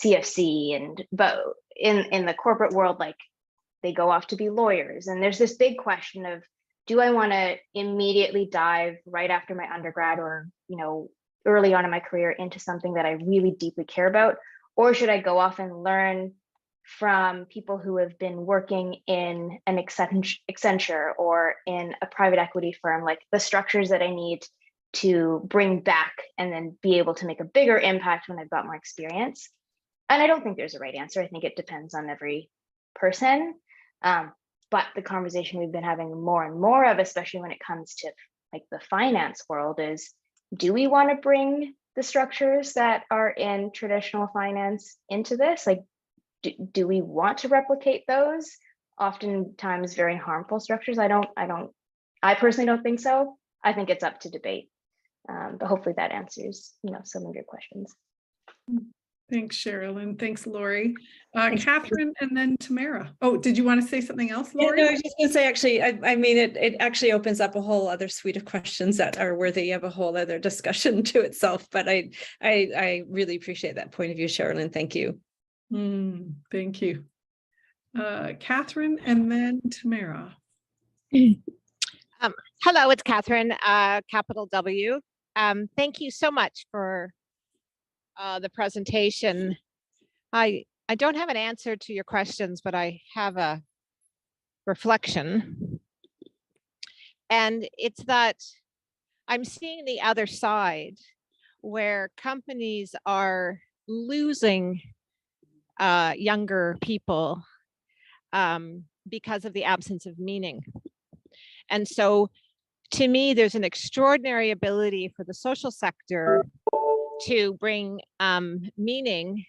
CFC, but in the corporate world, like they go off to be lawyers. And there's this big question of, do I want to immediately dive right after my undergrad, or, early on in my career, into something that I really deeply care about? Or should I go off and learn from people who have been working in an Accenture or in a private equity firm, like the structures that I need to bring back and then be able to make a bigger impact when I've got more experience? And I don't think there's a right answer. I think it depends on every person. But the conversation we've been having more and more of, especially when it comes to like the finance world, is, do we want to bring the structures that are in traditional finance into this? Like, do we want to replicate those oftentimes very harmful structures? I personally don't think so. I think it's up to debate. But hopefully that answers, some of your questions. Thanks, Cheralyn. Thanks, Lori. Catherine, and then Tamara. Oh, did you want to say something else, Lori? Yeah, no, I was just going to say, actually, I mean, it actually opens up a whole other suite of questions that are worthy of a whole other discussion to itself. But I really appreciate that point of view, Cheralyn. Thank you. Thank you. Catherine, and then Tamara. Hello, it's Catherine, capital W. Thank you so much for the presentation. I don't have an answer to your questions, but I have a reflection. And it's that I'm seeing the other side, where companies are losing younger people because of the absence of meaning. And so to me, there's an extraordinary ability for the social sector to bring meaning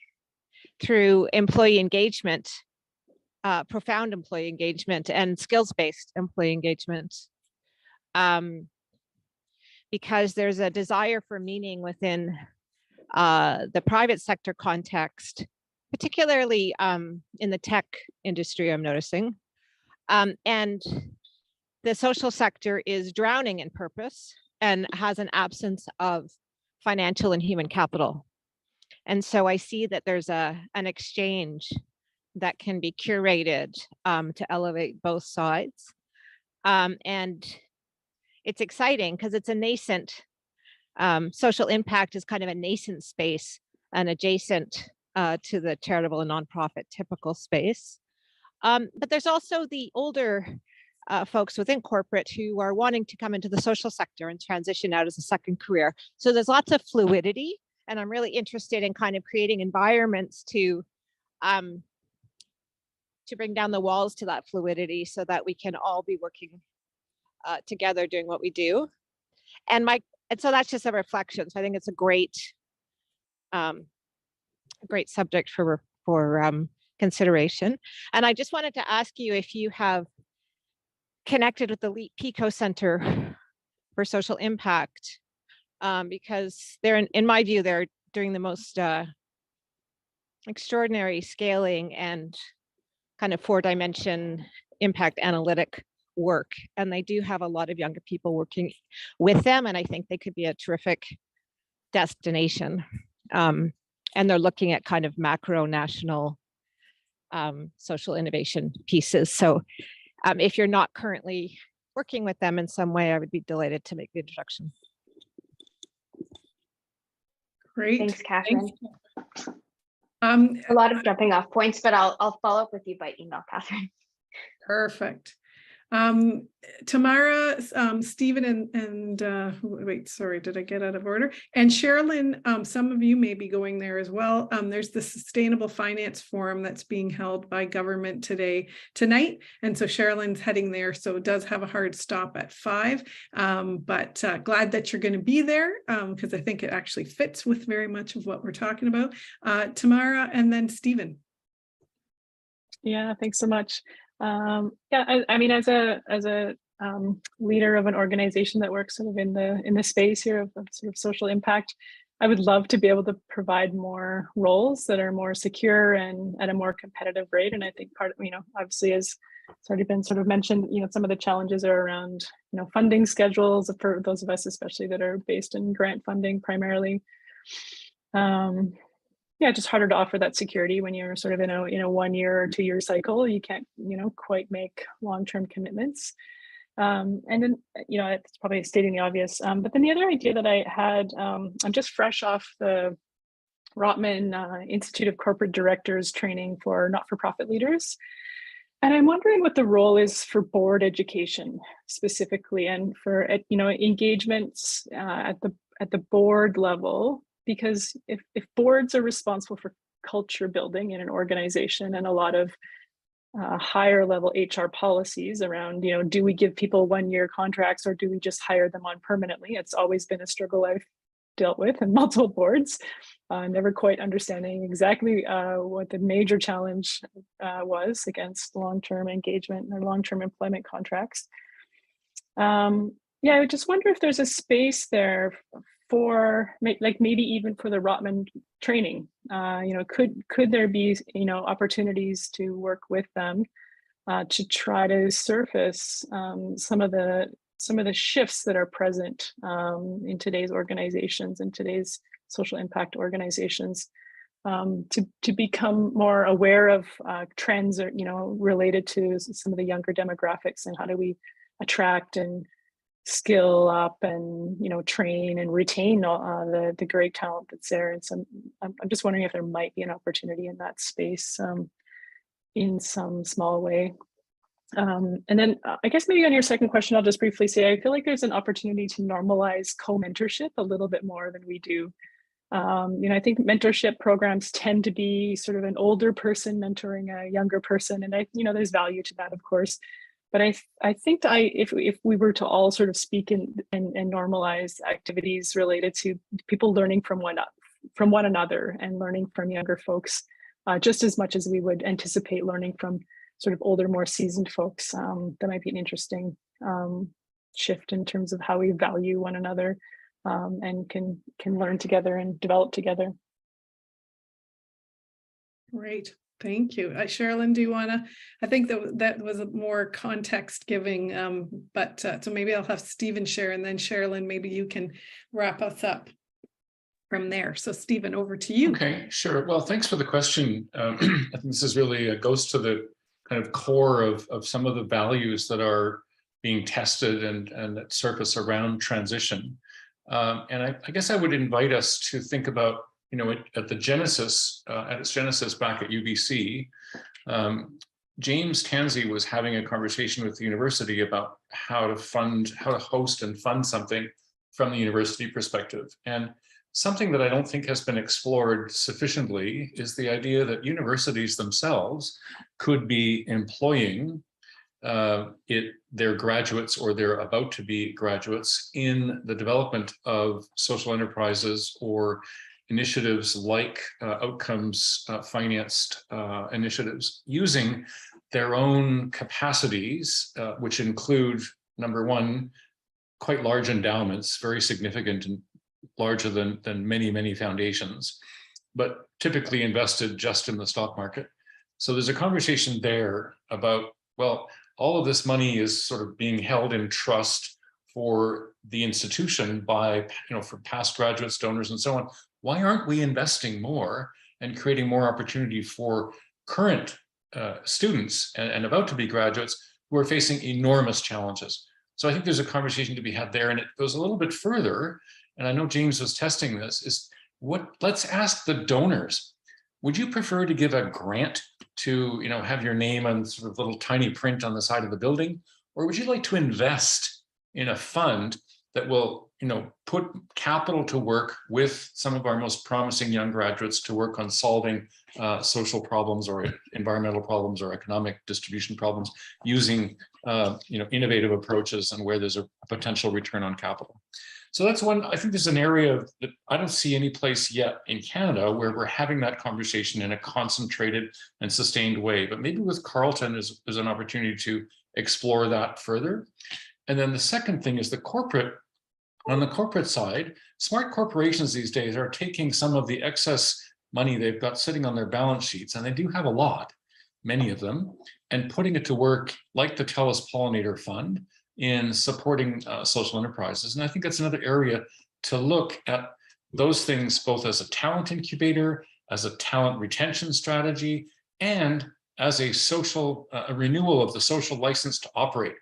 through employee engagement, profound employee engagement, and skills-based employee engagement. Because there's a desire for meaning within the private sector context, particularly in the tech industry, I'm noticing. And the social sector is drowning in purpose and has an absence of financial and human capital. And so I see that there's an exchange that can be curated to elevate both sides. And it's exciting because it's a nascent, social impact is kind of a nascent space and adjacent to the charitable and nonprofit typical space. But there's also the older folks within corporate who are wanting to come into the social sector and transition out as a second career. So there's lots of fluidity, and I'm really interested in kind of creating environments to bring down the walls to that fluidity so that we can all be working together doing what we do. And so that's just a reflection. So I think it's a great subject for consideration. And I just wanted to ask you if you have connected with the LEAP PICO Center for Social Impact, because they're, in my view, they're doing the most extraordinary scaling and kind of 4-dimension impact analytic work. And they do have a lot of younger people working with them. And I think they could be a terrific destination. And they're looking at kind of macro national social innovation pieces. So if you're not currently working with them in some way, I would be delighted to make the introduction. Great. Thanks, Catherine. Thanks. A lot of jumping off points, but I'll follow up with you by email, Catherine. Perfect. Tamara, Stephen, and wait, sorry, did I get out of order? And Cheralyn, some of you may be going there as well. There's the Sustainable Finance Forum that's being held by government tonight. And so Cheralyn's heading there, so it does have a hard stop at 5. But glad that you're going to be there because I think it actually fits with very much of what we're talking about. Tamara, and then Stephen. Yeah, thanks so much. Yeah, I mean, as a leader of an organization that works sort of in the space here of sort of social impact, I would love to be able to provide more roles that are more secure and at a more competitive rate. And I think part of, obviously, as it's already been sort of mentioned, some of the challenges are around, funding schedules for those of us, especially that are based in grant funding primarily. Yeah, just harder to offer that security when you're sort of in a 1 year or 2 year cycle. You can't, quite make long-term commitments. And then, it's probably stating the obvious. But then the other idea that I had, I'm just fresh off the Rotman Institute of Corporate Directors training for not-for-profit leaders. And I'm wondering what the role is for board education specifically, and for, engagements at the board level. Because if boards are responsible for culture building in an organization and a lot of higher level HR policies around, do we give people 1 year contracts or do we just hire them on permanently? It's always been a struggle I've dealt with in multiple boards, never quite understanding exactly what the major challenge was against long-term engagement or long-term employment contracts. Yeah, I just wonder if there's a space there for maybe even for the Rotman training. Could there be opportunities to work with them to try to surface some of the shifts that are present in today's organizations and today's social impact organizations, to become more aware of trends or related to some of the younger demographics, and how do we attract and skill up and train and retain the great talent that's there. And I'm just wondering if there might be an opportunity in that space in some small way. And then I guess maybe on your second question, I'll just briefly say I feel like there's an opportunity to normalize co-mentorship a little bit more than we do. I think mentorship programs tend to be sort of an older person mentoring a younger person, and there's value to that, of course. But I think that if we were to all sort of speak and normalize activities related to people learning from one another and learning from younger folks, just as much as we would anticipate learning from sort of older, more seasoned folks, that might be an interesting shift in terms of how we value one another and can learn together and develop together. Great. Thank you. Cheralyn, do you want to, I think that was a more context giving, but so maybe I'll have Stephen share, and then Cheralyn, maybe you can wrap us up. from there. So Stephen, over to you. Okay, sure. Well, thanks for the question. I think this is really goes to the kind of core of some of the values that are being tested and that surface around transition. And I guess I would invite us to think about, you know, at the genesis, at its genesis back at UBC, James Tansey was having a conversation with the university about how to host and fund something from the university perspective. And something that I don't think has been explored sufficiently is the idea that universities themselves could be employing their graduates or they're about to be graduates in the development of social enterprises or initiatives like outcomes financed initiatives using their own capacities, which include, number one, quite large endowments, very significant and larger than many foundations, but typically invested just in the stock market. So there's a conversation there about, well, all of this money is sort of being held in trust for the institution by, you know, for past graduates, donors, and so on. Why aren't we investing more and creating more opportunity for current students and about to be graduates who are facing enormous challenges? So I think there's a conversation to be had there, and it goes a little bit further. And I know James was testing this, is let's ask the donors, would you prefer to give a grant to, you know, have your name on sort of little tiny print on the side of the building? Or would you like to invest in a fund that will, you know, put capital to work with some of our most promising young graduates to work on solving social problems or environmental problems or economic distribution problems using, you know, innovative approaches and where there's a potential return on capital? So that's one. I think there's an area that I don't see any place yet in Canada where we're having that conversation in a concentrated and sustained way, but maybe with Carleton is an opportunity to explore that further. And then the second thing is on the corporate side, smart corporations these days are taking some of the excess money they've got sitting on their balance sheets, and they do have a lot, many of them, and putting it to work like the TELUS Pollinator Fund in supporting social enterprises. And I think that's another area to look at those things both as a talent incubator, as a talent retention strategy, and as a social a renewal of the social license to operate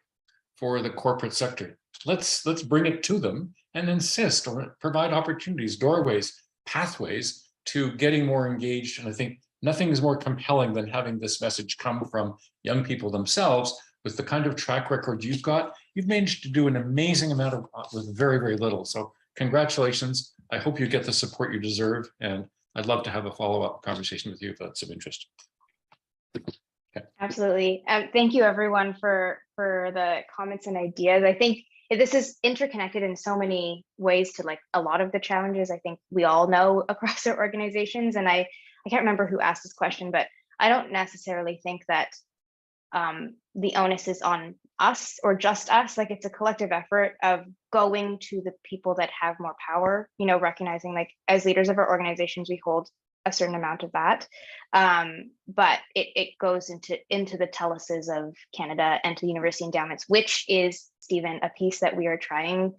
for the corporate sector. Let's bring it to them and insist or provide opportunities, doorways, pathways to getting more engaged. And I think nothing is more compelling than having this message come from young people themselves. With the kind of track record you've got, you've managed to do an amazing amount with very little. So congratulations. I hope you get the support you deserve. And I'd love to have a follow-up conversation with you if that's of interest. Okay. Absolutely. Thank you everyone for the comments and ideas. I think this is interconnected in so many ways to like a lot of the challenges I think we all know across our organizations. And I can't remember who asked this question, but I don't necessarily think that the onus is on us or just us. Like it's a collective effort of going to the people that have more power, you know, recognizing like as leaders of our organizations, we hold a certain amount of that. But it goes into the TELUSes of Canada and to university endowments, which is, Stephen, a piece that we are trying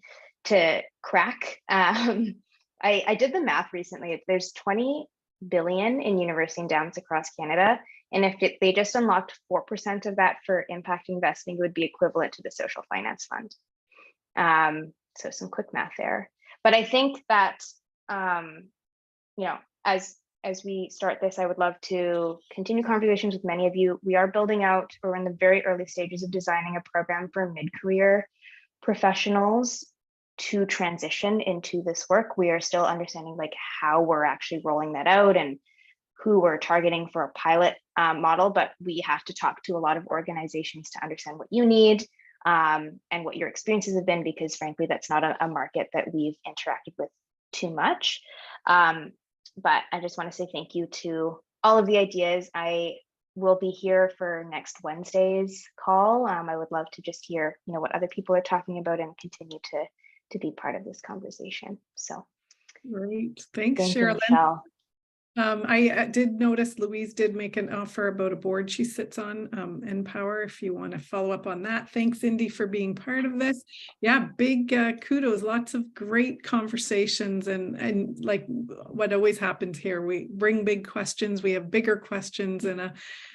to crack. I did the math recently. There's 20 billion in university endowments across Canada. And if they just unlocked 4% of that for impact investing, it would be equivalent to the Social Finance Fund. So some quick math there. But I think that, you know, as we start this, I would love to continue conversations with many of you. We are building out, or in the very early stages of designing a program for mid-career professionals to transition into this work. We are still understanding like how we're actually rolling that out and who we're targeting for a pilot model, but we have to talk to a lot of organizations to understand what you need and what your experiences have been, because frankly, that's not a market that we've interacted with too much. But I just want to say thank you to all of the ideas. I will be here for next Wednesday's call. I would love to just hear, you know, what other people are talking about and continue to be part of this conversation. So great. Thanks, thank you, Cheralyn. Michelle. I did notice Louise did make an offer about a board she sits on, Empower, if you want to follow up on that. Thanks, Indy, for being part of this. Yeah, big kudos, lots of great conversations, and like what always happens here, we bring big questions, we have bigger questions, and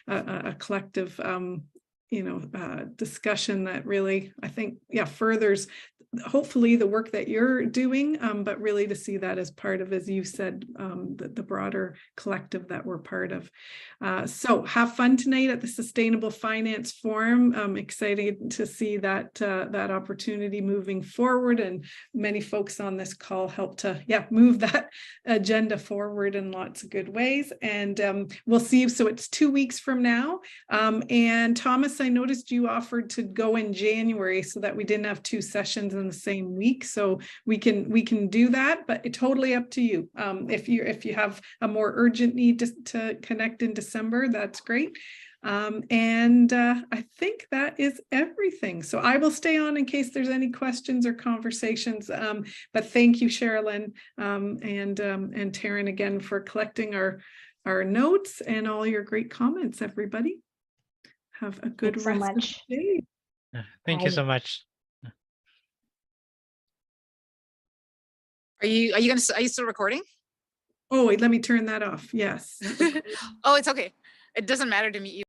a collective discussion that really, I think, furthers hopefully the work that you're doing, but really to see that as part of, as you said, the broader collective that we're part of. So have fun tonight at the Sustainable Finance Forum. I'm excited to see that opportunity moving forward, and many folks on this call help to move that agenda forward in lots of good ways. And we'll see you. So it's 2 weeks from now. And Thomas, I noticed you offered to go in January so that we didn't have 2 sessions in the same week. So we can do that, but it's totally up to you. If you have a more urgent need to connect in December, that's great. And I think that is everything. So I will stay on in case there's any questions or conversations. But thank you, Cheralyn, and Taryn again for collecting our notes and all your great comments, everybody. Have a good Thanks so rest much. of the day. Thank you so much. Are you still recording? Oh, wait, let me turn that off. Yes. Oh, it's okay. It doesn't matter to me either.